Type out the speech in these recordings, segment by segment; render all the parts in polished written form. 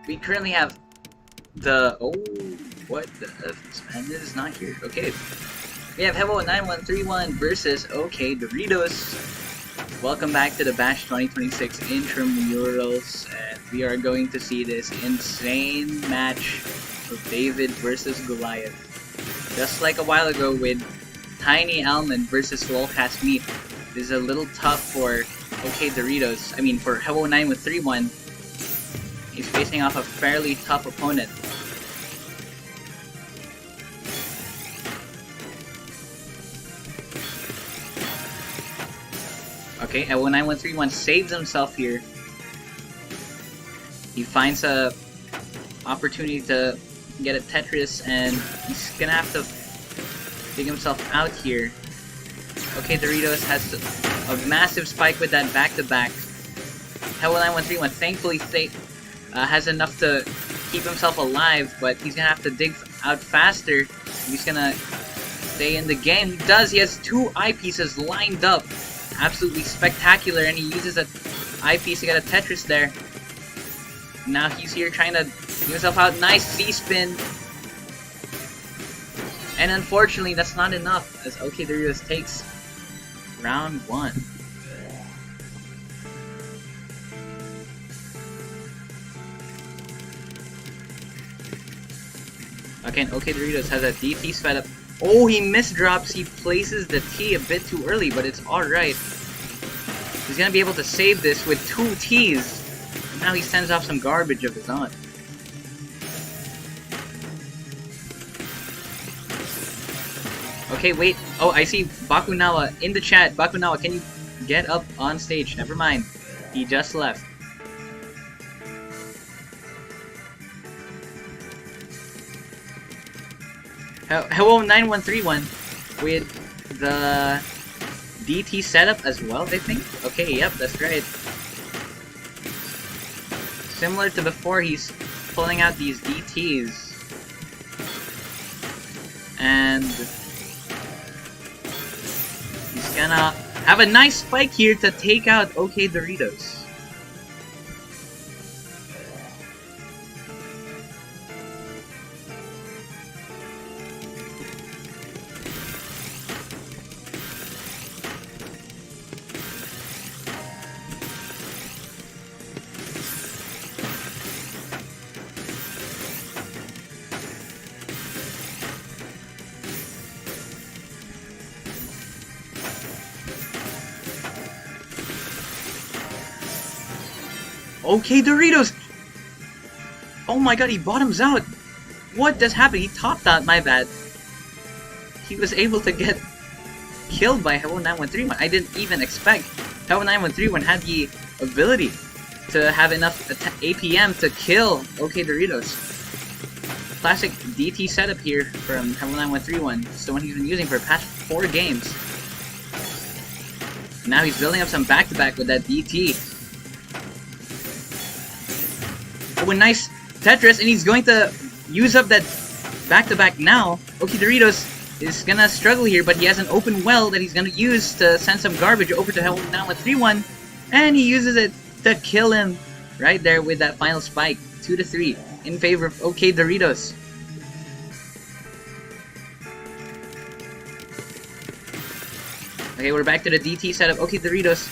We currently have the... Oh, what? This man is not here. Okay. We have Hewwo9131 versus Okaydoritos. Welcome back to the Bash 2026 intramurals, and we are going to see this insane match of David versus Goliath. Just like a while ago with Tiny Almond versus Lolcast Meat, this is a little tough for Okaydoritos. I mean, for Hewwo9131. He's facing off a fairly tough opponent. Okay, Hewwo9131 saves himself here. He finds a opportunity to get a Tetris, and he's gonna have to dig himself out here. Okaydoritos has a massive spike with that back-to-back. Hewwo9131 thankfully has enough to keep himself alive, but he's gonna have to dig out faster. He's gonna stay in the game. He does. He has two eyepieces lined up. Absolutely spectacular, and he uses an eyepiece to get a Tetris there. Now he's here trying to get himself out. Nice C-spin. And unfortunately, that's not enough, as Okaydoritos takes round 1. Again, Okaydoritos has a DT sped up. Oh, he misdrops. He places the T a bit too early, but it's alright. He's gonna be able to save this with 2 Ts. And now he sends off some garbage of his own. Okay, wait. Oh, I see Bakunawa in the chat. Bakunawa, can you get up on stage? Never mind. He just left. Hewwo9131 with the DT setup as well, I think. Okay, yep, that's right. Similar to before, he's pulling out these DTs. And he's gonna have a nice spike here to take out Okaydoritos. Okaydoritos! Oh my god, he bottoms out! What just happened? He topped out, my bad. He was able to get killed by Hewwo9131. I didn't even expect Hewwo9131 had the ability to have enough APM to kill Okaydoritos. Classic DT setup here from Hewwo9131. It's the one he's been using for the past 4 games. Now he's building up some back-to-back with that DT. Oh, a nice Tetris, and he's going to use up that back-to-back now. Okaydoritos is gonna struggle here, but he has an open well that he's gonna use to send some garbage over to Hewwo9131, and he uses it to kill him right there with that final spike. 2-3 in favor of Okaydoritos. Okay, we're back to the DT setup. Okaydoritos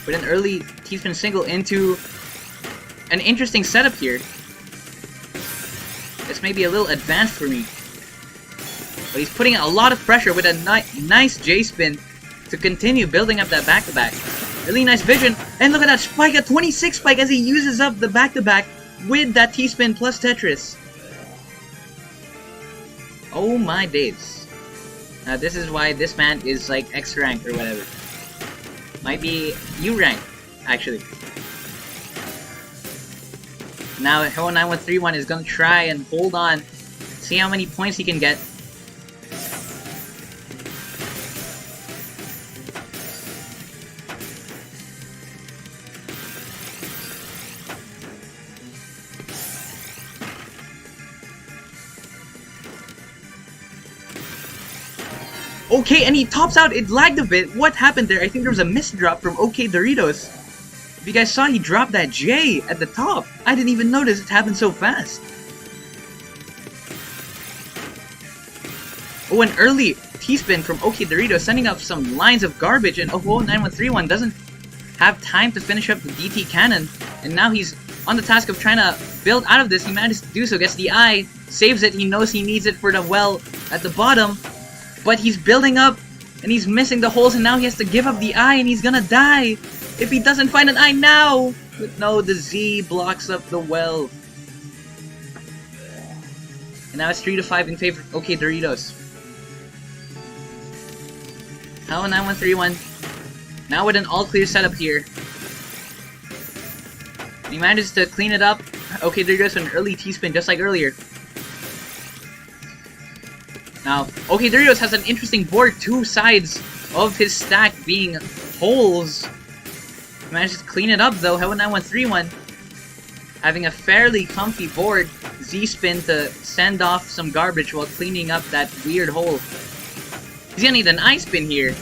with an early T-spin single into an interesting setup here. This may be a little advanced for me, but he's putting a lot of pressure with a nice J-spin to continue building up that back-to-back. Really nice vision, and look at that spike, a 26 spike as he uses up the back-to-back with that T-spin plus Tetris. Oh my days. Now this is why this man is like X rank or whatever. Might be U rank, actually. Now Hewwo9131 is gonna try and hold on, see how many points he can get. Okay, and he tops out. It lagged a bit. What happened there? I think there was a misdrop from Okaydoritos. If you guys saw, he dropped that J at the top. I didn't even notice it happened so fast. Oh, an early T-spin from Okaydoritos, sending up some lines of garbage, and Hewwo9131 doesn't have time to finish up the DT cannon, and now he's on the task of trying to build out of this. He manages to do so, gets the eye, saves it, he knows he needs it for the well at the bottom, but he's building up, and he's missing the holes, and now he has to give up the eye, and he's gonna die if he doesn't find an eye now! But no, the Z blocks up the well. And now it's 3-5 in favor of Okaydoritos. Hewwo9131 now with an all-clear setup here. He manages to clean it up. Okaydoritos with an early T-spin just like earlier. Now, Okaydoritos has an interesting board, two sides of his stack being holes. He manages to clean it up though. Hewwo9131 having a fairly comfy board. Z-spin to send off some garbage while cleaning up that weird hole. He's gonna need an I-spin here.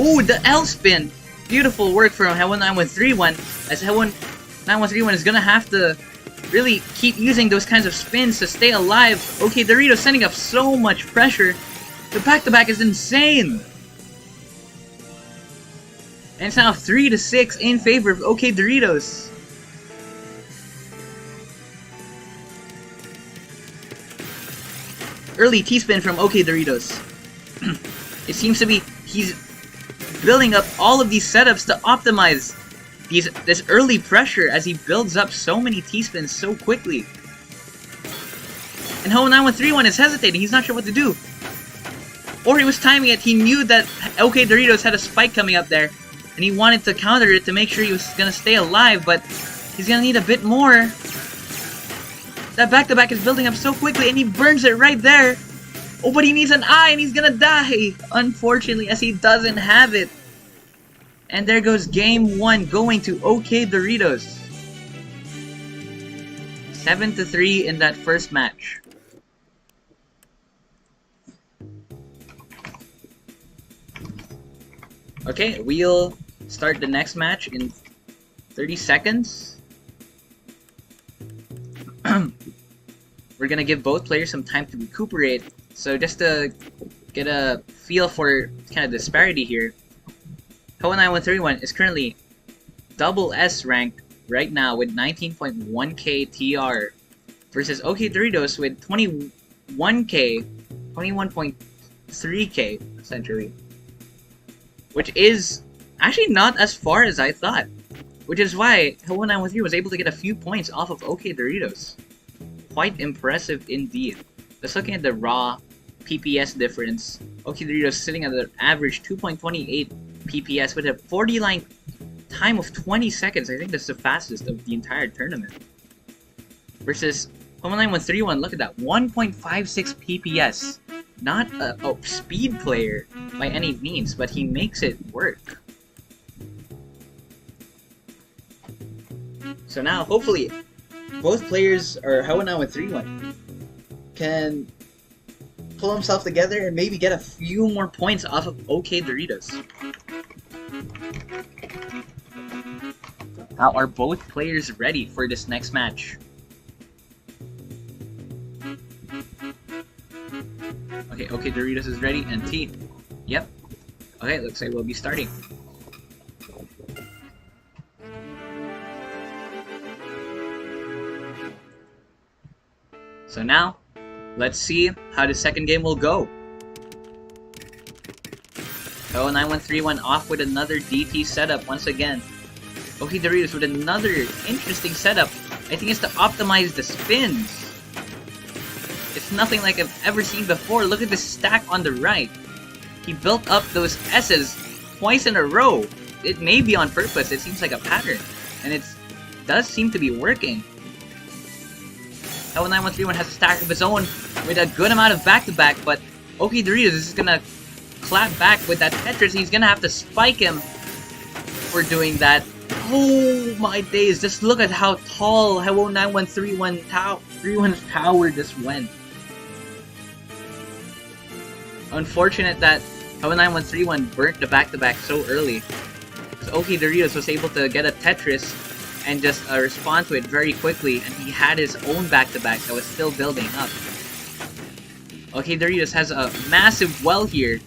Ooh, the L-spin! Beautiful work from Hewwo9131, as Hewwo9131 is gonna have to really keep using those kinds of spins to stay alive. Okaydoritos sending up so much pressure. The back-to-back is insane! And it's now 3-6 in favor of Okaydoritos. Early T-spin from Okaydoritos. It seems to be he's building up all of these setups to optimize this early pressure as he builds up so many T-spins so quickly. And Hewwo9131 is hesitating, he's not sure what to do. Or he was timing it, he knew that Okaydoritos had a spike coming up there, and he wanted to counter it to make sure he was gonna stay alive, but he's gonna need a bit more. That back-to-back is building up so quickly, and he burns it right there. Oh, but he needs an eye, and he's gonna die, unfortunately, as he doesn't have it. And there goes game 1 going to Okaydoritos. 7-3 in that first match. Okay, we'll start the next match in 30 seconds. We're gonna give both players some time to recuperate. So just to get a feel for kind of disparity here, Hewwo9131 is currently double S ranked right now with 19.1k TR versus Okaydoritos with 21k, 21.3k essentially, which is actually not as far as I thought, which is why Hewwo9131 was able to get a few points off of Okaydoritos. Quite impressive indeed. Just looking at the raw PPS difference, Okaydoritos sitting at an average 2.28 PPS with a 40-line time of 20 seconds. I think that's the fastest of the entire tournament. Versus Hewwo9131, look at that, 1.56 PPS. Not a speed player by any means, but he makes it work. So now, hopefully, both players, or Hewwo9131, can pull himself together and maybe get a few more points off of Okaydoritos. Now, are both players ready for this next match? Okay, Okaydoritos is ready, and T. Yep. Okay, looks like we'll be starting. So now, let's see how the second game will go. Hewwo9131 off with another DT setup once again. Okaydoritos with another interesting setup. I think it's to optimize the spins. It's nothing like I've ever seen before. Look at this stack on the right. He built up those S's twice in a row. It may be on purpose. It seems like a pattern. And it does seem to be working. Hewwo9131 has a stack of his own with a good amount of back-to-back, but Okaydoritos is gonna clap back with that Tetris. He's gonna have to spike him for doing that. Oh my days, just look at how tall Hewwo9131's tower just went. Unfortunate that Hewwo9131 burnt the back-to-back so early. So Okaydoritos was able to get a Tetris and just respond to it very quickly, and he had his own back-to-back that was still building up. Okaydoritos has a massive well here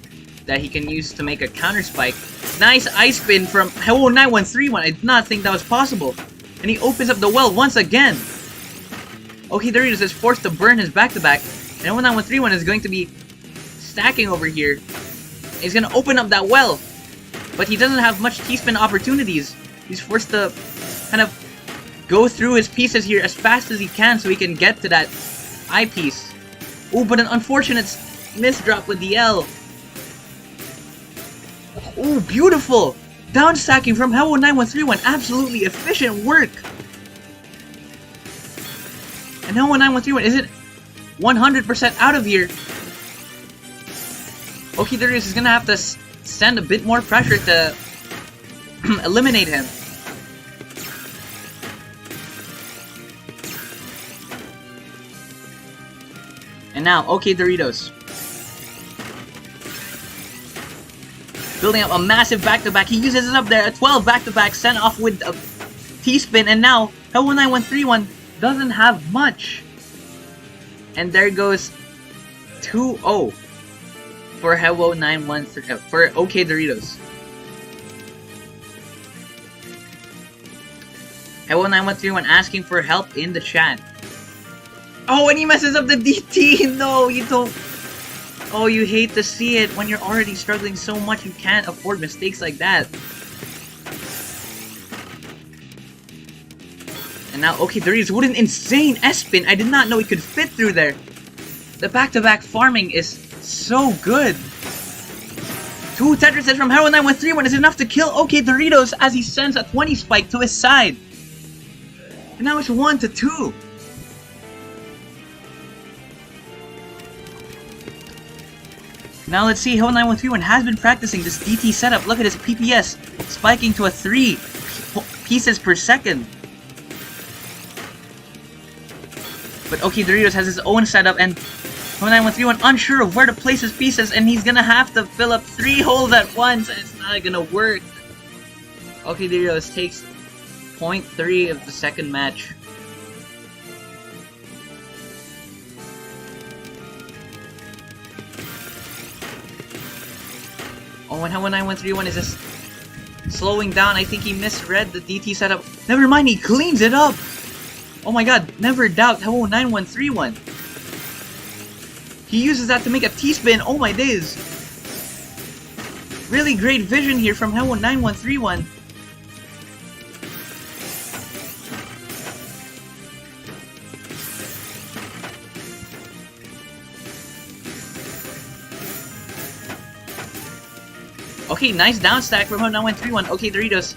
that he can use to make a counter spike. Nice ice spin from Hewwo9131. I did not think that was possible. And he opens up the well once again. Okaydoritos is forced to burn his back-to-back, and Hewwo9131 is going to be stacking over here. He's going to open up that well, but he doesn't have much T-spin opportunities. He's forced to kind of go through his pieces here as fast as he can so he can get to that eyepiece. Ooh, but an unfortunate misdrop with the L. Ooh, beautiful! Down stacking from Hewwo9131. Absolutely efficient work. And Hewwo9131 isn't 100% out of here. Okaydoritos is gonna have to send a bit more pressure to eliminate him. And now, Okaydoritos building up a massive back-to-back. He uses it up there, a 12 back-to-back sent off with a T-spin, and now Hewwo9131 doesn't have much. And there goes 2-0 for Hewwo9131 for Okaydoritos. Hewwo9131 asking for help in the chat. Oh, and he messes up the DT! No, you don't. Oh, you hate to see it. When you're already struggling so much, you can't afford mistakes like that. And now Okaydoritos with an insane S-spin. I did not know he could fit through there. The back-to-back farming is so good. 2 Tetrises from Hewwo9131 is enough to kill Okaydoritos as he sends a 20 spike to his side. And now it's 1-2. Now let's see, Hewwo9131 has been practicing this DT setup. Look at his PPS spiking to a 3 pieces per second. But Okaydoritos has his own setup, and Hewwo9131 unsure of where to place his pieces, and he's gonna have to fill up 3 holes at once, and it's not gonna work. Okaydoritos takes 0.3 of the second match. Oh, and Hewwo9131 is just slowing down. I think he misread the DT setup. Never mind, he cleans it up! Oh my god, never doubt Hewwo9131. He uses that to make a T-spin. Oh my days. Really great vision here from Hewwo9131. Okay, nice down stack from Hewwo9131. Okaydoritos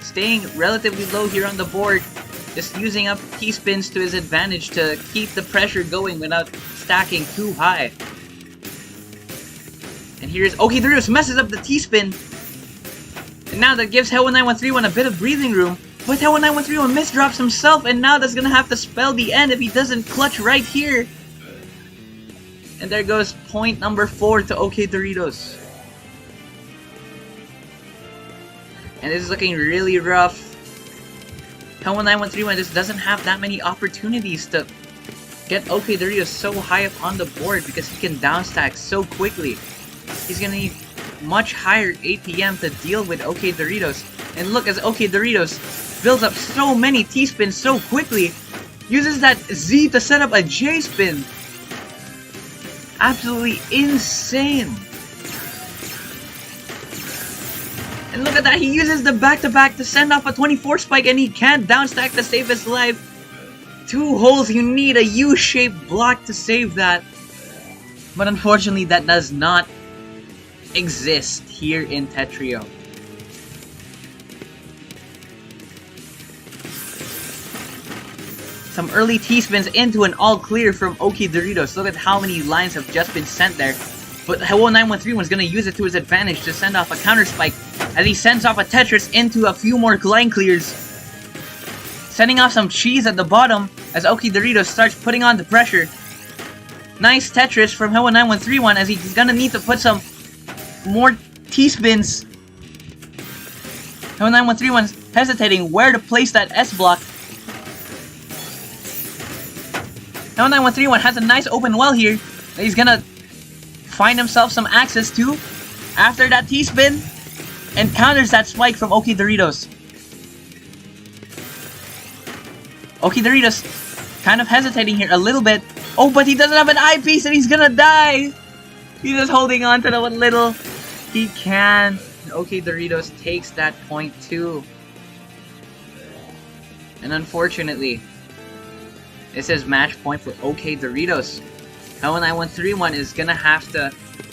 staying relatively low here on the board. Just using up T-spins to his advantage to keep the pressure going without stacking too high. And here's Okaydoritos messes up the T-spin. And now that gives Hewwo9131 a bit of breathing room. But Hewwo9131 misdrops himself, and now that's gonna have to spell the end if he doesn't clutch right here. And there goes point number 4 to Okaydoritos. And this is looking really rough. Hewwo9131 just doesn't have that many opportunities to get Okaydoritos so high up on the board because he can downstack so quickly. He's gonna need much higher APM to deal with Okaydoritos. And look, as Okaydoritos builds up so many T-spins so quickly, uses that Z to set up a J-spin. Absolutely insane. And look at that, he uses the back-to-back to send off a 24 spike, and he can't downstack to save his life. 2 holes, you need a U-shaped block to save that. But unfortunately, that does not exist here in Tetrio. Some early T-spins into an all-clear from Okaydoritos. Look at how many lines have just been sent there. But Hewwo9131 is going to use it to his advantage to send off a counter spike as he sends off a Tetris into a few more line clears. Sending off some cheese at the bottom as Okaydoritos starts putting on the pressure. Nice Tetris from Hewwo9131 as he's going to need to put some more T-spins. Hewwo9131 hesitating where to place that S block. Hewwo9131 has a nice open well here. He's gonna find himself some access to after that T-spin and counters that spike from Okaydoritos. Okaydoritos kind of hesitating here a little bit. Oh, but he doesn't have an eyepiece and he's gonna die! He's just holding on to the what little he can. And Okaydoritos takes that point too. And unfortunately, this is match point for Okaydoritos. Hewwo9131 is gonna have to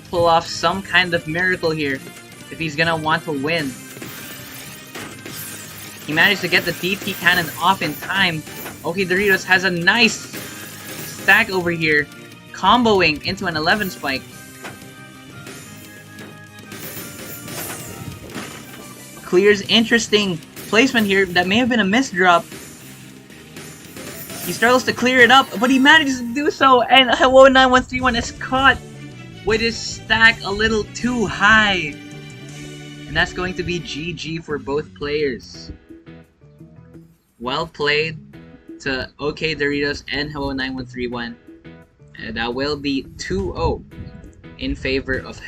pull off some kind of miracle here if he's gonna want to win. He managed to get the DT cannon off in time. Okaydoritos has a nice stack over here, comboing into an 11 spike. Clears interesting placement here. That may have been a misdrop. He struggles to clear it up, but he manages to do so, and Hewwo9131 is caught with his stack a little too high. And that's going to be GG for both players. Well played to Okaydoritos and Hewwo9131. And that will be 2-0 in favor of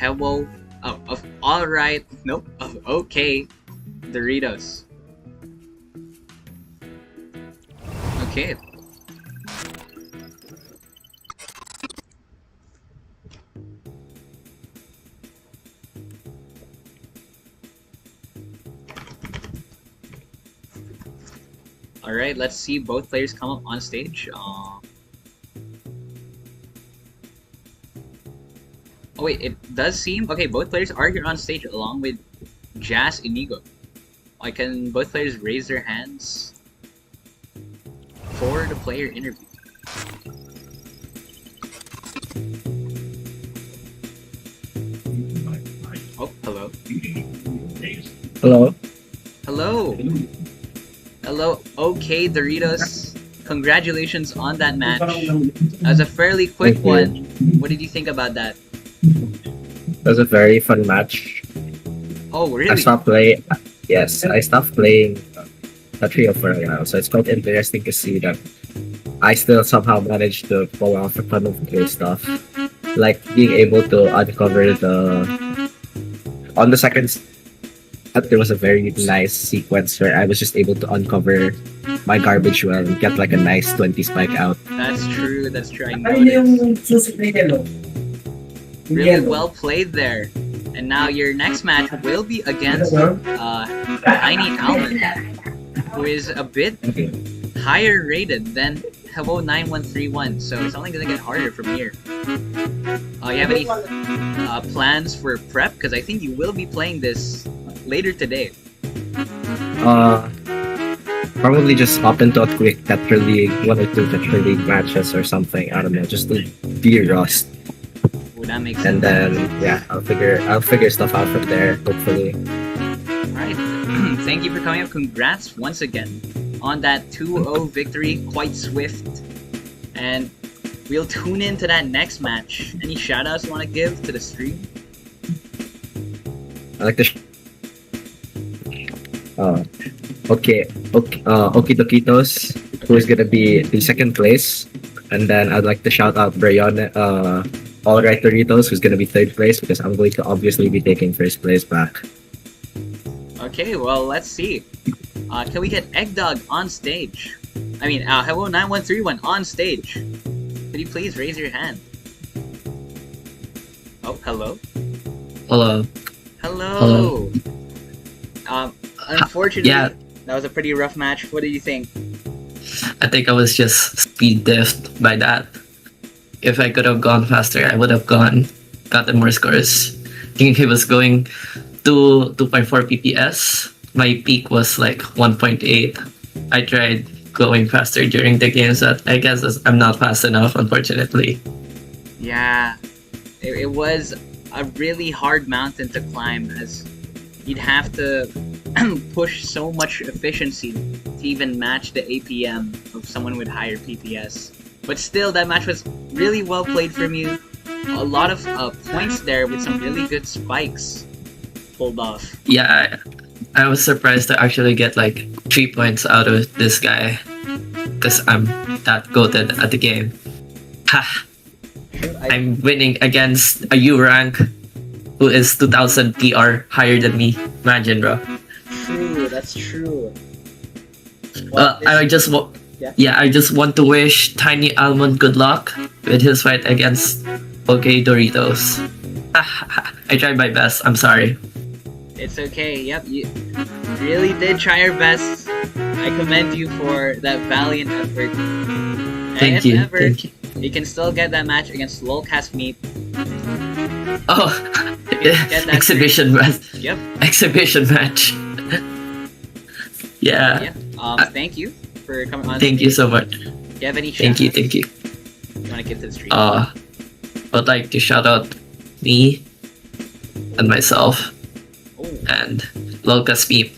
of Okaydoritos. Okay. Alright, let's see both players come up on stage. Oh wait, it does seem... Okay, both players are here on stage along with Jazz Inigo. Can both players raise their hands for the player interview? Oh, hello. Hello. Hello. Hello, Okaydoritos. Congratulations on that match. That was a fairly quick one. What did you think about that? It was a very fun match. Oh, really? I stopped playing. Yes, I stopped playing a trio for a while, so it's quite interesting to see that I still somehow managed to pull off a ton of great stuff. Like being able to uncover on the second set, there was a very nice sequence where I was just able to uncover my garbage well and get like a nice 20 spike out. That's true, I noticed. Really well played there. And now your next match will be against Tiny Almond, who is a bit higher rated than Hewwo9131, so it's only gonna get harder from here. You have any plans for prep? Because I think you will be playing this later today. Probably just hop into a quick Tetra League, 1 or 2 Tetra League matches or something. I don't know, just to de-rust. That makes sense. And then yeah, I'll figure stuff out from there, hopefully. Alright. Thank you for coming up. Congrats once again on that 2-0 victory, quite swift. And we'll tune into that next match. Any shoutouts you want to give to the stream? I like to Okaydoritos, who is gonna be the second place, and then I'd like to shout out Brian Okaydoritos, who's gonna be third place, because I'm going to obviously be taking first place back. Okay, well, let's see. Can we get Eggdog on stage? I mean, Hewwo9131 on stage. Could you please raise your hand? Oh, hello. Hello. Hello. Unfortunately, Yeah. That was a pretty rough match. What do you think? I think I was just speed diffed by that. If I could have gone faster, I would have gotten more scores. I think he was going to 2.4 PPS. My peak was like 1.8. I tried going faster during the games, but I guess I'm not fast enough, unfortunately. Yeah, it was a really hard mountain to climb, as you'd have to push so much efficiency to even match the APM of someone with higher PPS. But still, that match was really well played from you. A lot of points there with some really good spikes pulled off. Yeah, I was surprised to actually get like 3 points out of this guy. Because I'm that goated at the game. Ha! I'm winning against a U rank who is 2000 PR higher than me. Imagine, bro. True, that's true. Well, I just I just want to wish Tiny Almond good luck with his fight against Okaydoritos. I tried my best. I'm sorry. It's okay. Yep, you really did try your best. I commend you for that valiant effort. Thank you. Thank you. You can still get that match against Lolcast Meet. Oh, get that exhibition match. Yep. Exhibition match. Yeah. Thank you for coming on. Thank you so much. Do you have any Thank you. you want to give to the stream? I would like to shout out me and myself and Lolcast Meet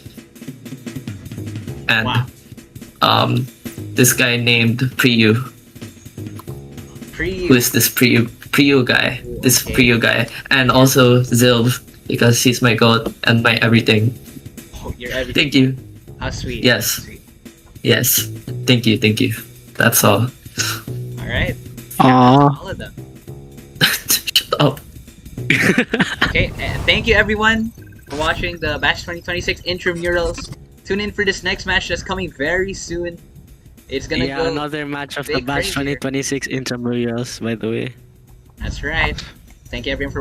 and this guy named Priyu. Who is this Priyu guy? This Priyu guy, and also Zilv because he's my goat and my everything. Oh, you're everything. Thank you. How sweet. Yes. Sweet. Yes. Thank you. Thank you. That's all. All right. Aww. All of them. Shut up. Okay. Thank you everyone for watching the Bash 2026 intramurals. Tune in for this next match that's coming very soon. It's gonna go another match of the big Bash crazier. 2026 intramurals, by the way. That's right. Thank you everyone for